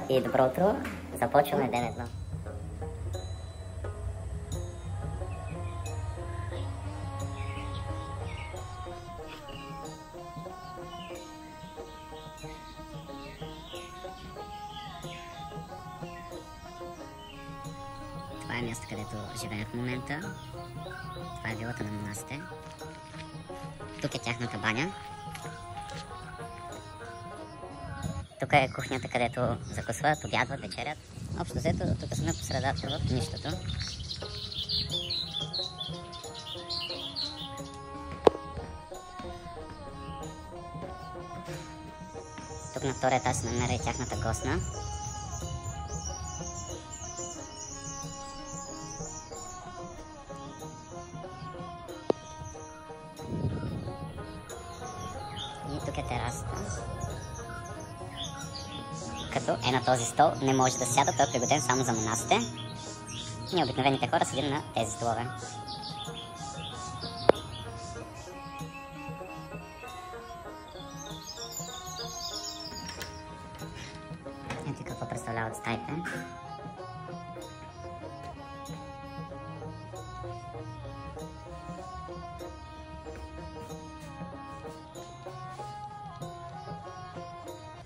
И добро утро, започваме ден едно. Това е място, където живеем в момента. Това е вилата на монасите. Тук е тяхната баня. Тук е кухнята, където закусват, обядват, вечерят. Общо взето, тук сме по средата в нищото. Тук на втория етаж се намира и тяхната гостна. И тук е терасата. Като е на този стол, не може да сяда, той е пригоден само за монасите. Ние обикновените хора седим на тези столове. Ето какво представляват стаите.